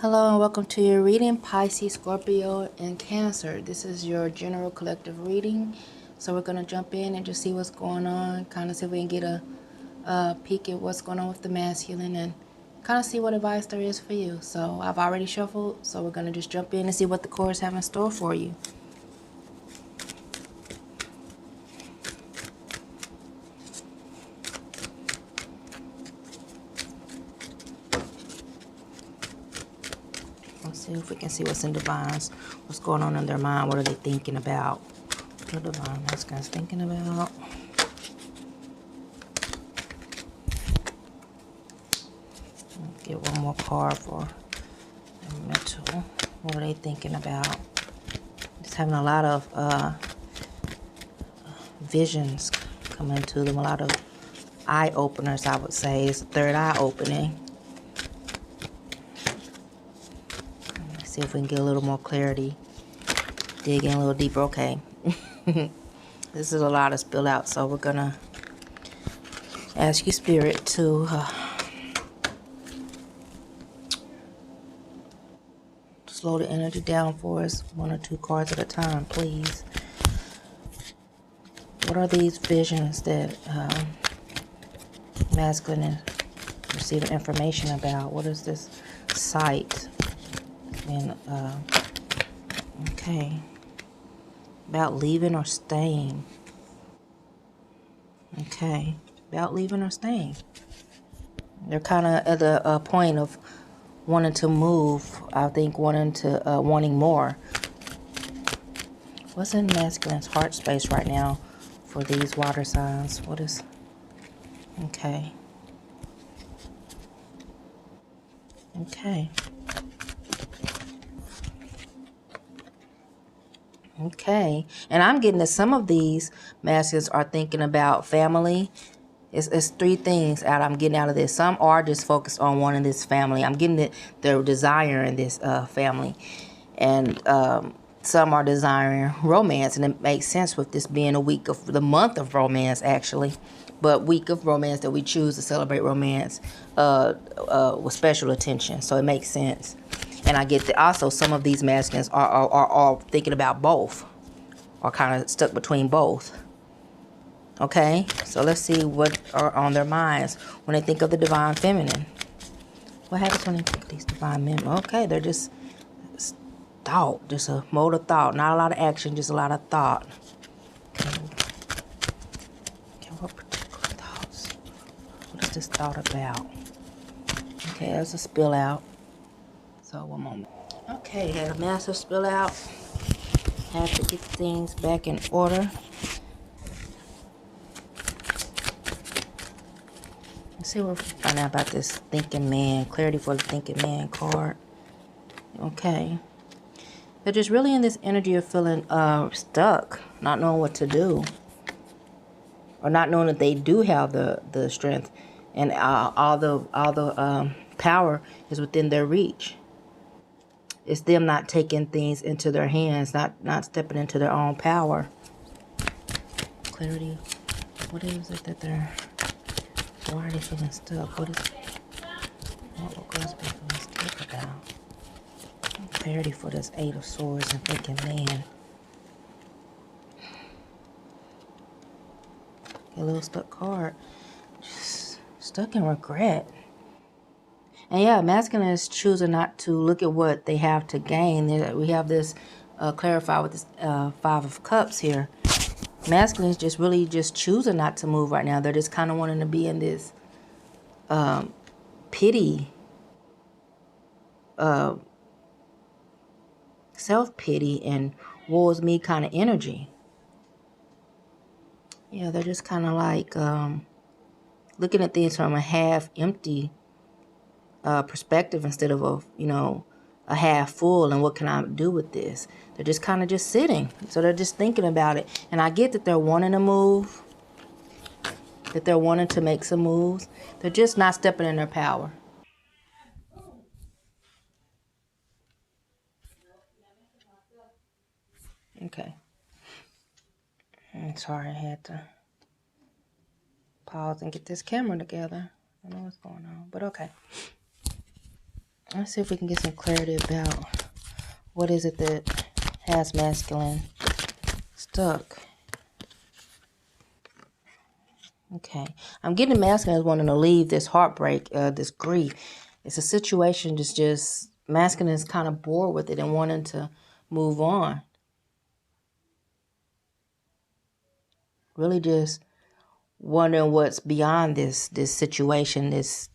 Hello and welcome to your reading, Pisces, Scorpio, and Cancer. This is your general collective reading. So we're going to jump in and just see what's going on, kind of see if we can get a peek at what's going on with the masculine and kind of see what advice there is for you. So I've already shuffled, so we're going to just jump in and see what the cards have in store for you. Let's see if we can see what's in Divine's, what's going on in their mind, what are they thinking about, what the Divine Masculine's thinking about. Get one more card for mental. What are they thinking about? Just having a lot of visions coming to them, a lot of eye openers, I would say. It's the third eye opening. Let's see if we can get a little more clarity. Dig in a little deeper. Okay. This is a lot to spill out, so we're gonna ask you, Spirit, to slow the energy down for us, one or two cards at a time, please. What are these visions that masculine is receiving information about? What is this sight? And okay, about leaving or staying. Okay, about leaving or staying. They're kind of at a point of wanting to move. I think wanting more. What's in masculine's heart space right now for these water signs? What is... Okay. Okay. Okay. And I'm getting that some of these masculines are thinking about family. It's three things I'm getting out of this. Some are just focused on wanting this family. I'm getting their desire in this family. And some are desiring romance. And it makes sense with this being a week of the month of romance, actually. But week of romance that we choose to celebrate romance with special attention. So it makes sense. And I get that also some of these masculines are thinking about both. Or kind of stuck between both. Okay, so let's see what are on their minds when they think of the divine feminine. What happens when they think of these divine men? Okay, they're just thought, just a mode of thought. Not a lot of action, just a lot of thought. Okay, what particular thoughts? What is this thought about? Okay, there's a spill out. So, one moment. Okay, had a massive spill out. Had to get things back in order. Let's see what we find out about this thinking man. Clarity for the thinking man card. Okay. They're just really in this energy of feeling stuck, not knowing what to do. Or not knowing that they do have the strength and all the power is within their reach. It's them not taking things into their hands, not stepping into their own power. Clarity. What is it that they're... Why are they feeling stuck? What will girls be feeling stuck about? Clarity for this Eight of Swords and thinking man. A little stuck card. Just stuck in regret. And yeah, masculine is choosing not to look at what they have to gain. We have this clarified with this Five of Cups here. Masculine is just really just choosing not to move right now. They're just kind of wanting to be in this pity, self-pity and woe is me kind of energy. Yeah, they're just kind of like looking at things from a half-empty perspective instead of a half full, and what can I do with this? They're just kind of just sitting. So they're just thinking about it. And I get that they're wanting to move, that they're wanting to make some moves. They're just not stepping in their power. Okay. I'm sorry, I had to pause and get this camera together. I don't know what's going on, but okay. Let's see if we can get some clarity about what is it that has masculine stuck. Okay. I'm getting masculine as wanting to leave this heartbreak, this grief. It's a situation that's just, masculine is kind of bored with it and wanting to move on. Really just wondering what's beyond this situation, this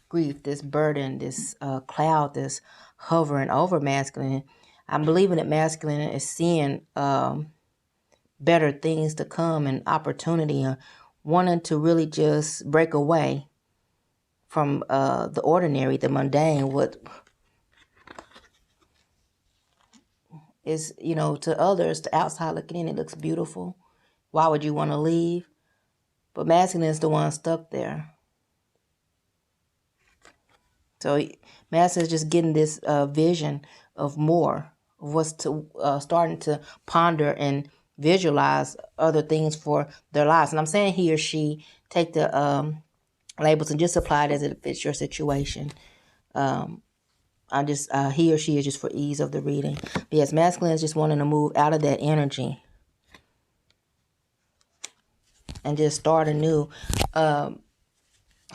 grief, this burden, this cloud that's hovering over masculine. I'm believing that masculine is seeing better things to come and opportunity, wanting to really just break away from the ordinary, the mundane, what is, to others, the outside looking in, it looks beautiful. Why would you want to leave? But masculine is the one stuck there. So masculine is just getting this vision of more, of what's to starting to ponder and visualize other things for their lives. And I'm saying he or she, take the labels and just apply it as it fits your situation. He or she is just for ease of the reading. But yes, masculine is just wanting to move out of that energy and just start anew.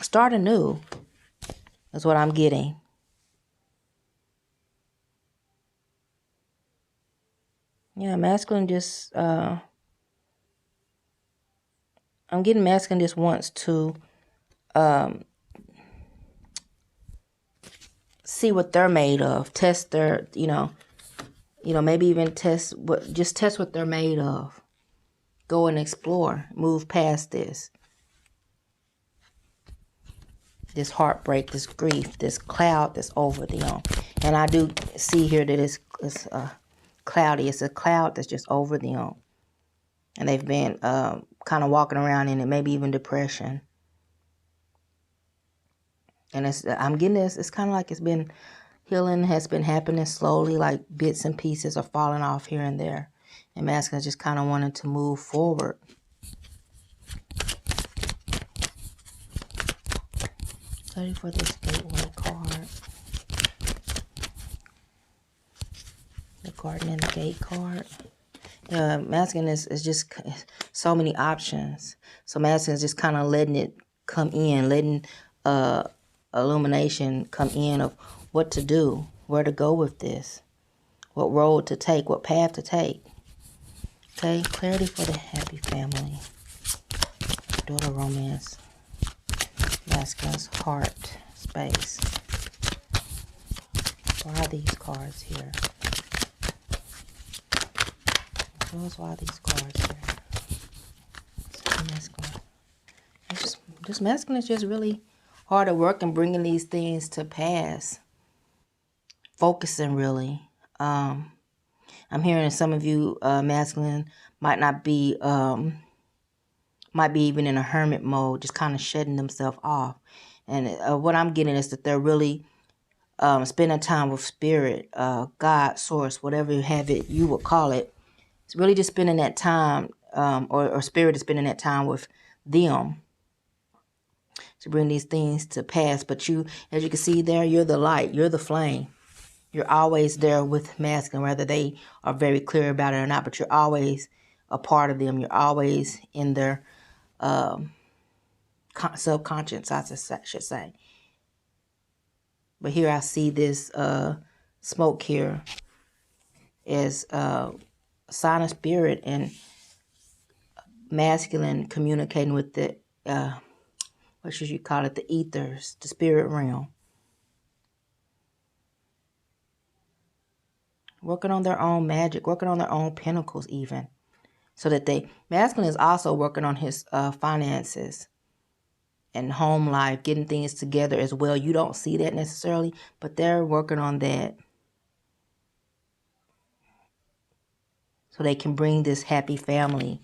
Start anew is what I'm getting. Yeah, masculine just, I'm getting masculine just wants to see what they're made of, test their, maybe even test what they're made of. Go and explore, move past this heartbreak, this grief, this cloud that's over them. And I do see here that it's cloudy. It's a cloud that's just over them. And they've been kind of walking around in it, maybe even depression. And I'm getting this, it's kind of like it's been, healing has been happening slowly, like bits and pieces are falling off here and there. And masculine just kind of wanted to move forward. Ready for this gateway card. The garden and the gate card. Masculine is just so many options. So masculine is just kind of letting it come in, letting illumination come in of what to do, where to go with this, what road to take, what path to take. Okay, clarity for the happy family. Daughter romance. Masculine's heart space. Why are these cards here? Why are these cards here? Masculine. Just masculine is just really hard at work and bringing these things to pass. Focusing really. I'm hearing some of you masculine might be even in a hermit mode, just kind of shutting themselves off. And what I'm getting is that they're really spending time with spirit, God, source, whatever you would call it. It's really just spending that time, or spirit is spending that time with them to bring these things to pass. But you, as you can see there, you're the light, you're the flame. You're always there with masculine, whether they are very clear about it or not, but you're always a part of them. You're always in their subconscious, I should say. But here I see this smoke here as a sign of spirit and masculine communicating with the, what should you call it, the ethers, the spirit realm. Working on their own magic, working on their own pinnacles even. So that masculine is also working on his finances and home life, getting things together as well. You don't see that necessarily, but they're working on that. So they can bring this happy family.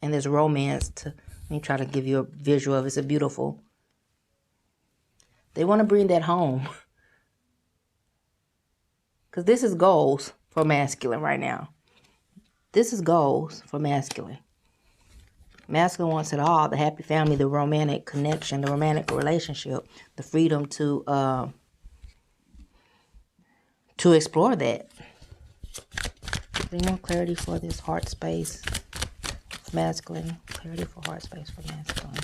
And this romance to, let me try to give you a visual of it. It's a beautiful. They want to bring that home. Because this is goals for masculine right now. This is goals for masculine. Masculine wants it all: the happy family, the romantic connection, the romantic relationship, the freedom to explore that. Any more clarity for this heart space, masculine? Clarity for heart space for masculine.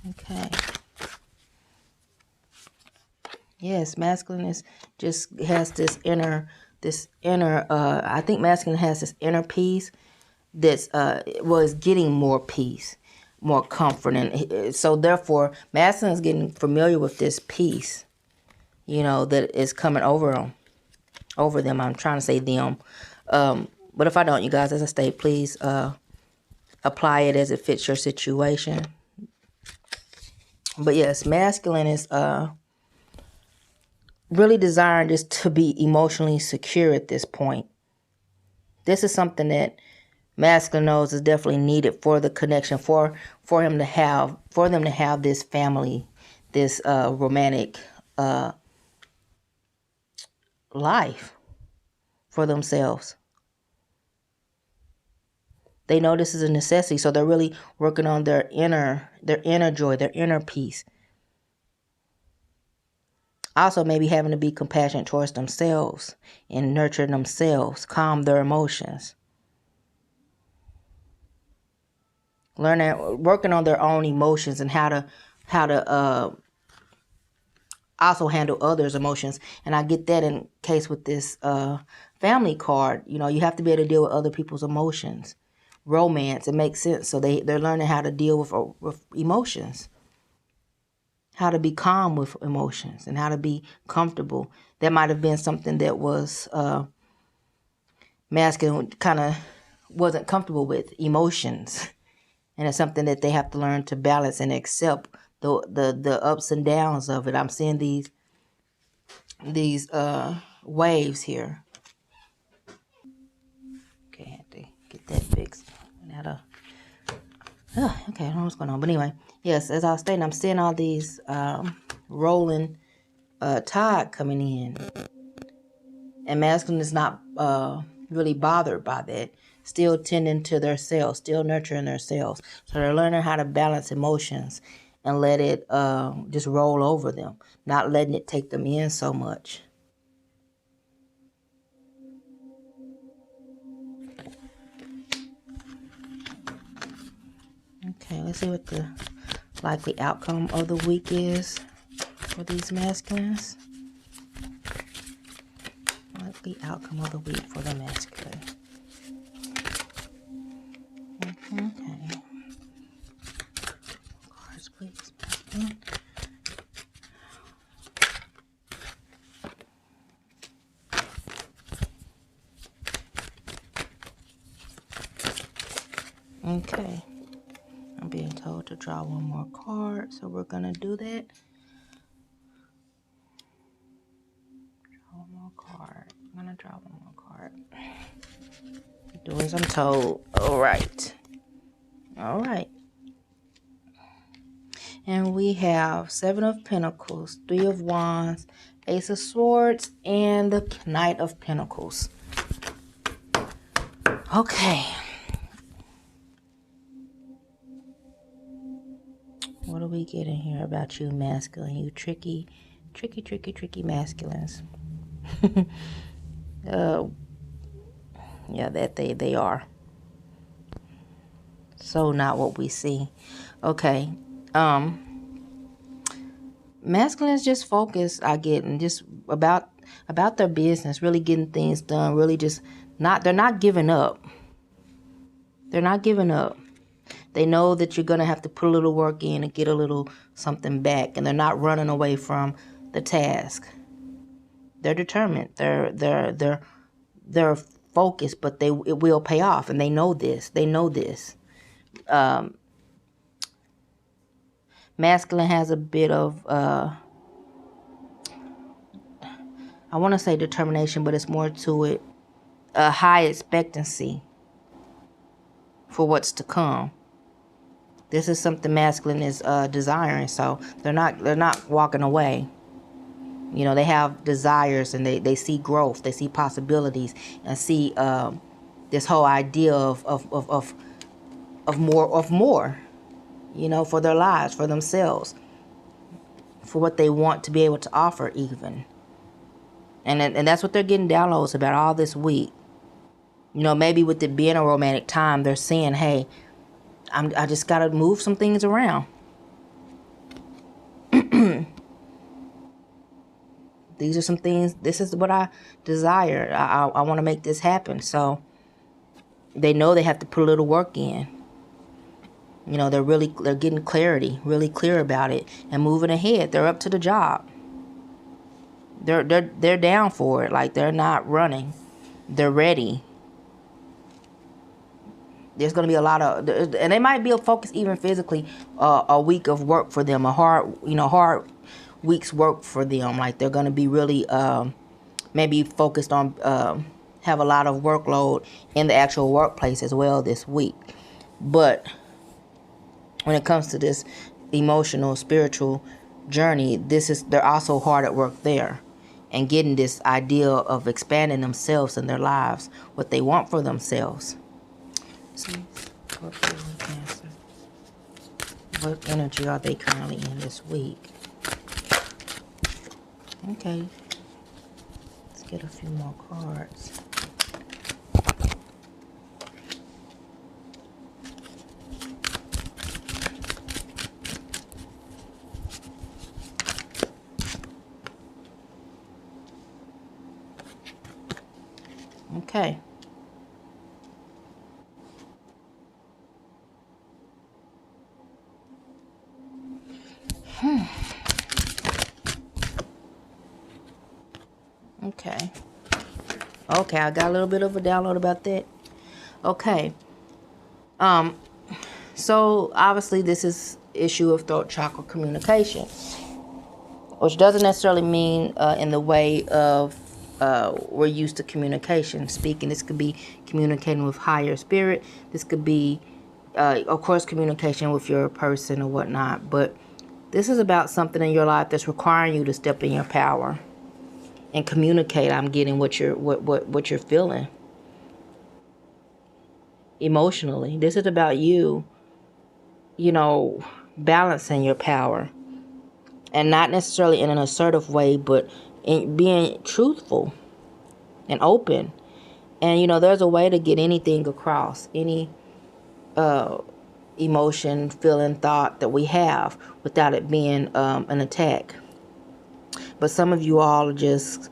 Okay. Yes, masculine is just has this inner, I think masculine has this inner peace that's, was getting more peace, more comfort. And so therefore, masculine is getting familiar with this peace, you know, that is coming over them. I'm trying to say them. But if I don't, you guys, as I state, please apply it as it fits your situation. But yes, masculine is really desiring just to be emotionally secure at this point. This is something that masculine knows is definitely needed for the connection, for them to have this family, this romantic life for themselves. They know this is a necessity, so they're really working on their inner joy, their inner peace. Also, maybe having to be compassionate towards themselves and nurturing themselves, calm their emotions. Working on their own emotions and how to also handle others' emotions. And I get that in case with this family card. You know, you have to be able to deal with other people's emotions. Romance, it makes sense. So they're learning how to deal with emotions. How to be calm with emotions and how to be comfortable. That might have been something that was masculine kind of wasn't comfortable with, emotions. And it's something that they have to learn to balance and accept the ups and downs of it. I'm seeing these waves here. Okay, I have to get that fixed. Okay, I don't know what's going on. But anyway, yes, as I was stating, I'm seeing all these rolling tide coming in. And masculine is not really bothered by that. Still tending to their selves, still nurturing their selves. So they're learning how to balance emotions and let it just roll over them. Not letting it take them in so much. Okay, let's see what the likely outcome of the week is for these masculines. Likely outcome of the week for the masculine. Okay. Cards, please, masculine. Okay. I'm being told to draw one more card, so we're going to do that. Draw one more card. I'm going to draw one more card. Do as I'm told. All right. All right. And we have 7 of Pentacles, 3 of Wands, Ace of Swords, and the Knight of Pentacles. Okay. What are we getting here about you, masculine? You tricky masculines. Yeah, that they are. So not what we see. Okay. Masculines just focus, I get, and just about their business, really getting things done, really just they're not giving up. They're not giving up. They know that you're going to have to put a little work in and get a little something back, and they're not running away from the task. They're determined. They're focused, but it will pay off, and they know this. They know this. Masculine has a bit of, I want to say determination, but it's more to it, a high expectancy for what's to come. This is something masculine is desiring, so they're not walking away. You know, they have desires, and they see growth, they see possibilities, and see this whole idea of more, you know, for their lives, for themselves, for what they want to be able to offer even. And that's what they're getting downloads about all this week. You know, maybe with it being a romantic time, they're saying, hey, I just got to move some things around. These are some things, this is what I desire. I want to make this happen. So they know they have to put a little work in. You know, they're getting clarity, really clear about it, and moving ahead. They're up to the job. They're down for it. Like, they're not running. They're ready. There's going to be a lot of, and they might be focused even physically, a week of work for them, a hard week's work for them. Like, they're going to be really maybe focused on, have a lot of workload in the actual workplace as well this week. But when it comes to this emotional, spiritual journey, they're also hard at work there, and getting this idea of expanding themselves and their lives, what they want for themselves. Scorpio and Cancer. What energy are they currently in this week? Okay. Let's get a few more cards. Okay. Okay. Okay, I got a little bit of a download about that. Okay. So obviously this is issue of throat chakra communication, which doesn't necessarily mean in the way of we're used to communication, speaking. This could be communicating with higher spirit. This could be, of course, communication with your person or whatnot. But this is about something in your life that's requiring you to step in your power and communicate. I'm getting what you're feeling emotionally. This is about you, you know, balancing your power, and not necessarily in an assertive way, but in being truthful and open. And, you know, there's a way to get anything across, any emotion, feeling, thought that we have without it being an attack. But some of you all are just,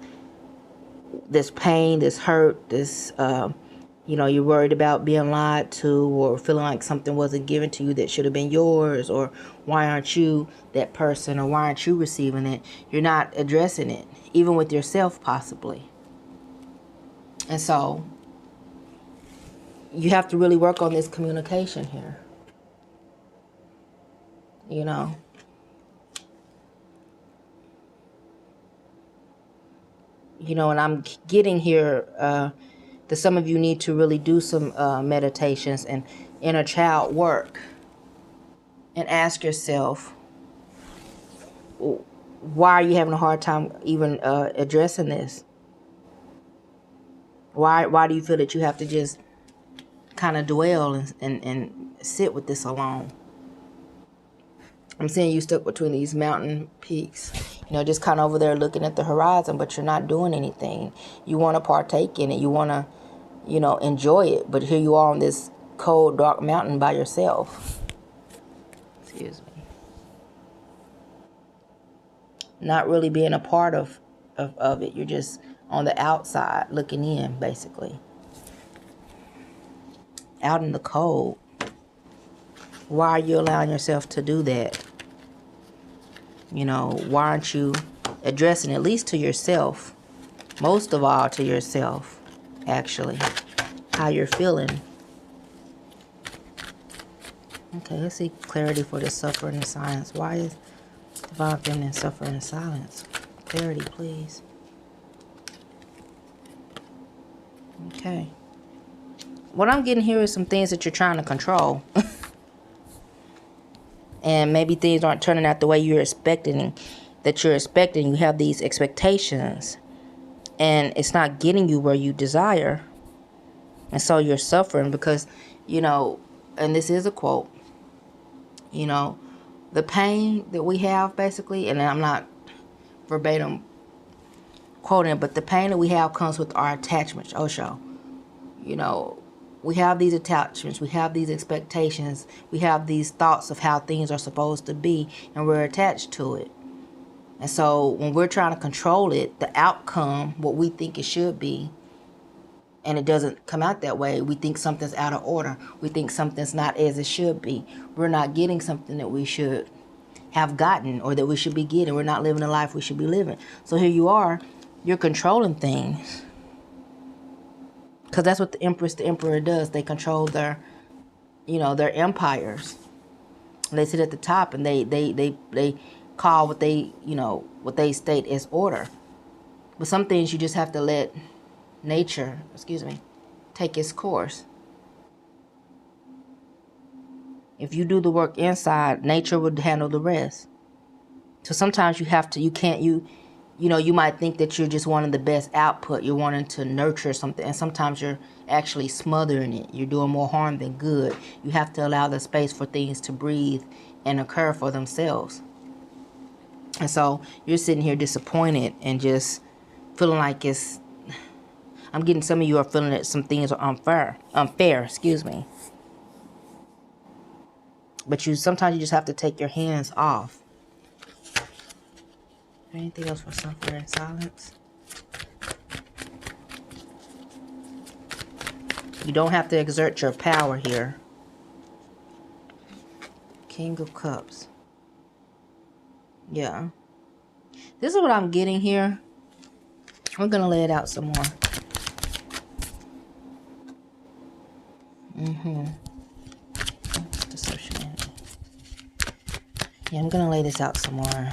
this pain, this hurt, this, you know, you're worried about being lied to, or feeling like something wasn't given to you that should have been yours, or why aren't you that person, or why aren't you receiving it? You're not addressing it, even with yourself possibly. And so you have to really work on this communication here. You know. You know, and I'm getting here that some of you need to really do some meditations and inner child work, and ask yourself, why are you having a hard time even addressing this? Why do you feel that you have to just kind of dwell and sit with this alone? I'm seeing you stuck between these mountain peaks, you know, just kind of over there looking at the horizon, but you're not doing anything. You want to partake in it. You want to, you know, enjoy it. But here you are on this cold, dark mountain by yourself. Excuse me. Not really being a part of it. You're just on the outside looking in, basically. Out in the cold. Why are you allowing yourself to do that? You know, why aren't you addressing, at least to yourself, most of all to yourself, actually, how you're feeling? Okay, let's see clarity for the suffering in silence. Why is divine feminine suffering in silence? Clarity, please. Okay. What I'm getting here is some things that you're trying to control. And maybe things aren't turning out the way you're expecting that you're expecting. You have these expectations, and it's not getting you where you desire. And so you're suffering because, and this is a quote, the pain that we have, basically, and I'm not verbatim quoting it, but the pain that we have comes with our attachments, Osho. We have these attachments, we have these expectations, we have these thoughts of how things are supposed to be, and we're attached to it. And so when we're trying to control it, the outcome, what we think it should be, and it doesn't come out that way, we think something's out of order. We think something's not as it should be. We're not getting something that we should have gotten or that we should be getting. We're not living the life we should be living. So here you are, you're controlling things. Because that's what the Empress, the Emperor does. They control their empires. They sit at the top and they call what they state as order. But some things you just have to let nature, take its course. If you do the work inside, nature would handle the rest. So sometimes you might think that you're just wanting the best output. You're wanting to nurture something, and sometimes you're actually smothering it. You're doing more harm than good. You have to allow the space for things to breathe and occur for themselves. And so you're sitting here disappointed and just feeling like I'm getting some of you are feeling that some things are unfair, But sometimes you just have to take your hands off. Anything else for suffering in silence? You don't have to exert your power here. King of Cups. Yeah. This is what I'm getting here. I'm going to lay it out some more. Yeah, I'm going to lay this out some more.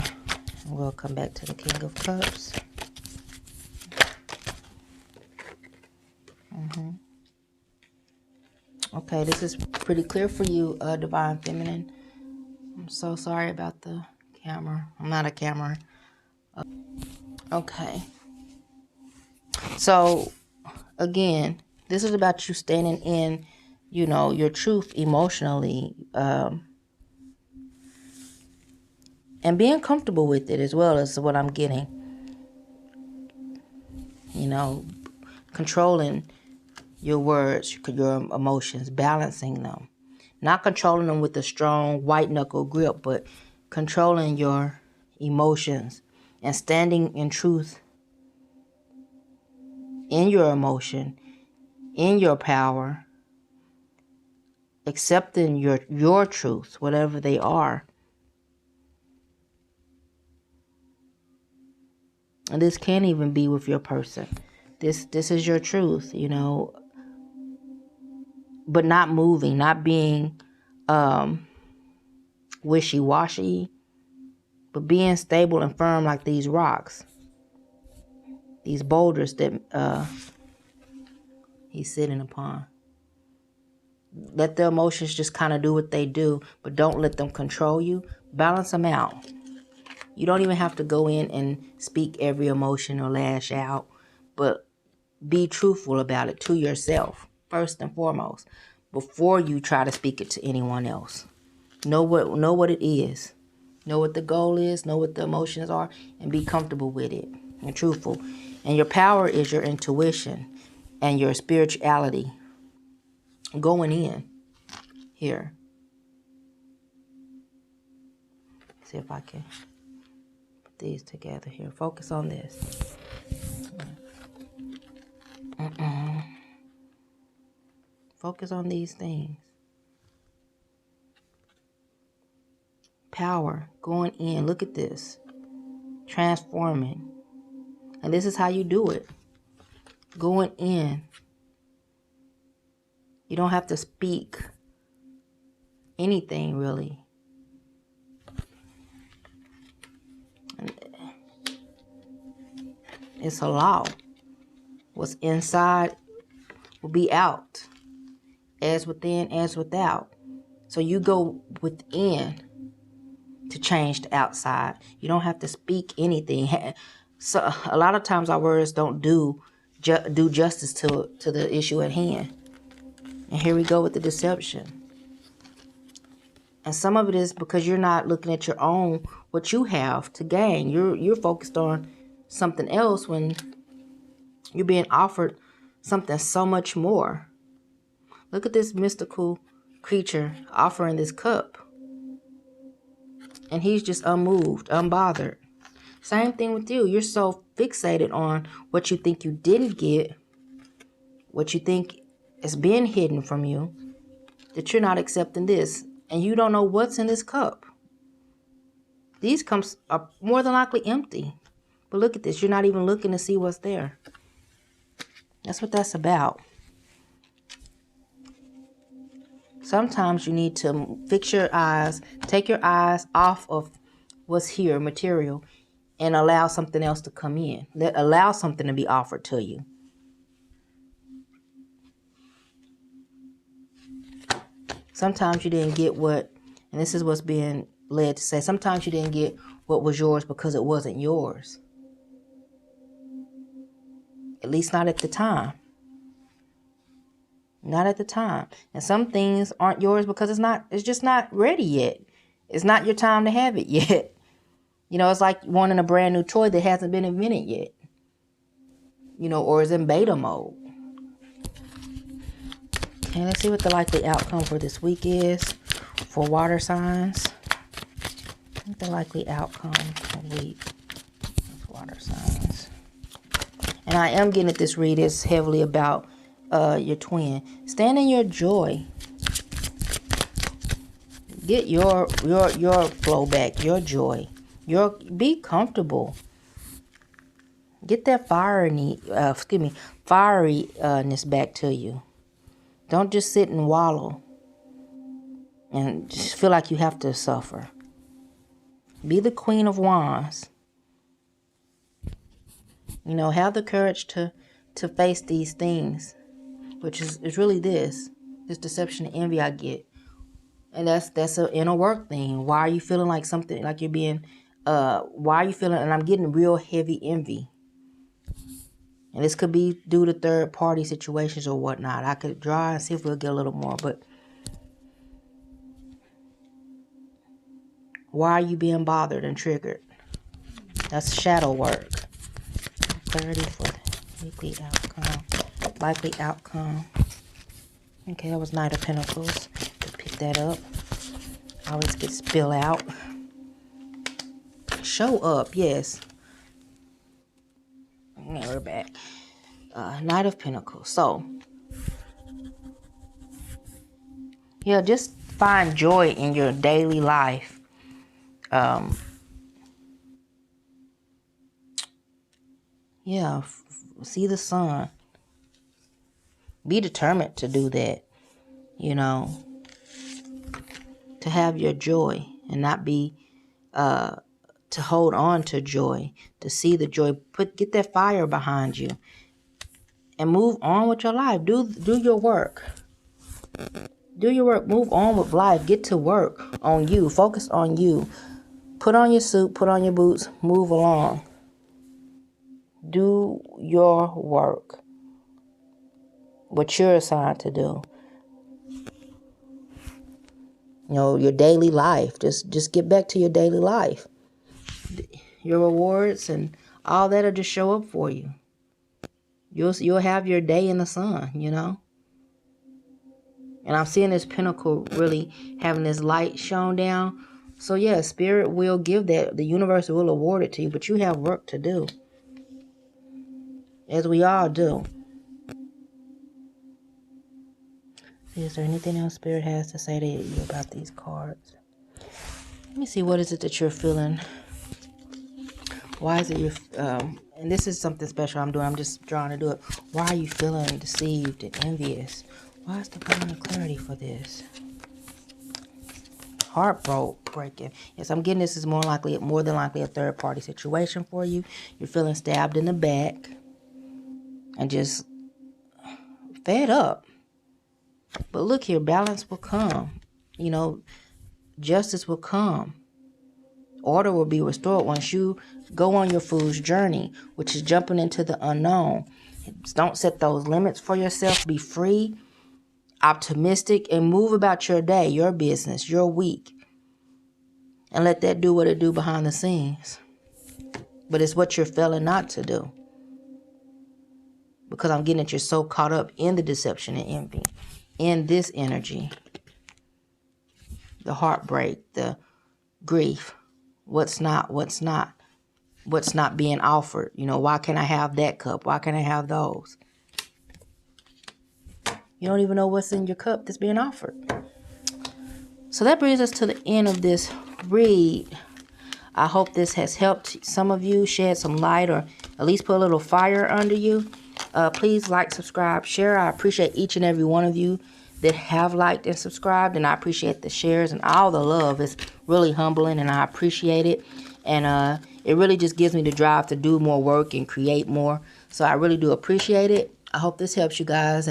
We'll come back to the King of Cups. Okay, this is pretty clear for you, Divine Feminine. I'm so sorry about the camera. I'm not a camera. Okay. So, again, this is about you standing in, your truth emotionally, and being comfortable with it as well, as what I'm getting. Controlling your words, your emotions, balancing them. Not controlling them with a strong white knuckle grip, but controlling your emotions and standing in truth in your emotion, in your power, accepting your truth, whatever they are. And this can't even be with your person. This is your truth, but not moving, not being wishy-washy, but being stable and firm like these rocks, these boulders that he's sitting upon. Let the emotions just kind of do what they do, but don't let them control you. Balance them out. You don't even have to go in and speak every emotion or lash out, but be truthful about it to yourself, first and foremost, before you try to speak it to anyone else. Know what it is. Know what the goal is, know what the emotions are, and be comfortable with it and truthful. And your power is your intuition and your spirituality going in here. See if I can put these together here. Focus on this. Focus on these things. Power going in. Look at this. Transforming. And this is how you do it. Going in. You don't have to speak anything really. It's a law. What's inside will be out. As within, as without. So you go within to change the outside. You don't have to speak anything. So a lot of times our words don't do justice to the issue at hand. And here we go with the deception. And some of it is because you're not looking at your own, what you have to gain. You're focused on something else when you're being offered something so much more. Look at this mystical creature offering this cup. And he's just unmoved, unbothered. Same thing with you. You're so fixated on what you think you didn't get, what you think is being hidden from you, that you're not accepting this. And you don't know what's in this cup. These cups are more than likely empty. But look at this. You're not even looking to see what's there. That's what that's about. Sometimes you need to fix your eyes, take your eyes off of what's here, material, and allow something else to come in. Allow something to be offered to you. Sometimes you didn't get what, and this is what's being led to say, sometimes you didn't get what was yours because it wasn't yours. At least not at the time. Not at the time. And some things aren't yours because it's just not ready yet. It's not your time to have it yet. You know, it's like wanting a brand new toy that hasn't been invented yet. You know, or is in beta mode. Okay, let's see what the likely outcome for this week is for water signs. What the likely outcome for the week for water signs. And I am getting at this read is heavily about your twin. Stand in your joy. Get your flow back, your joy. Be comfortable. Get that fieriness back to you. Don't just sit and wallow and just feel like you have to suffer. Be the Queen of Wands. You know, have the courage to face these things, which is really this deception and envy I get. And that's an inner work thing. Why are you feeling like something, like you're being, why are you feeling, and I'm getting real heavy envy. And this could be due to third party situations or whatnot. I could draw and see if we'll get a little more, but why are you being bothered and triggered? That's shadow work. Clarity for the weekly outcome. Likely outcome. Okay, that was Knight of Pentacles. Pick that up. Always get spill out. Show up, yes. Yeah, we're back. Knight of Pentacles. So, yeah, just find joy in your daily life. Yeah, see the sun. Be determined to do that. You know, to have your joy and not be to hold on to joy, to see the joy. Get that fire behind you and move on with your life. Do your work. Do your work. Move on with life. Get to work on you. Focus on you. Put on your suit. Put on your boots. Move along. Do your work. What you're assigned to do. You know, your daily life. Just get back to your daily life. Your rewards and all that'll just show up for you. You'll have your day in the sun, you know. And I'm seeing this pentacle really having this light shone down. So yeah, spirit will give that. The universe will award it to you, but you have work to do. As we all do. Is there anything else Spirit has to say to you about these cards? Let me see, what is it that you're feeling? Why is it you're, and this is something special I'm doing. I'm just trying to do it. Why are you feeling deceived and envious? Why is the Divine of Clarity for this? Heartbreaking. Yes, I'm getting this is more than likely a third party situation for you. You're feeling stabbed in the back and just fed up. But look here, balance will come. You know, justice will come. Order will be restored once you go on your fool's journey, which is jumping into the unknown. Don't set those limits for yourself. Be free, optimistic, and move about your day, your business, your week. And let that do what it do behind the scenes. But it's what you're failing not to do. Because I'm getting that you're so caught up in the deception and envy, in this energy. The heartbreak, the grief, what's not being offered. You know, why can't I have that cup? Why can't I have those? You don't even know what's in your cup that's being offered. So that brings us to the end of this read. I hope this has helped some of you, shed some light, or at least put a little fire under you. Please like, subscribe, share. I appreciate each and every one of you that have liked and subscribed, and I appreciate the shares and all the love. It's really humbling, and I appreciate it. And it really just gives me the drive to do more work and create more. So I really do appreciate it. I hope this helps you guys.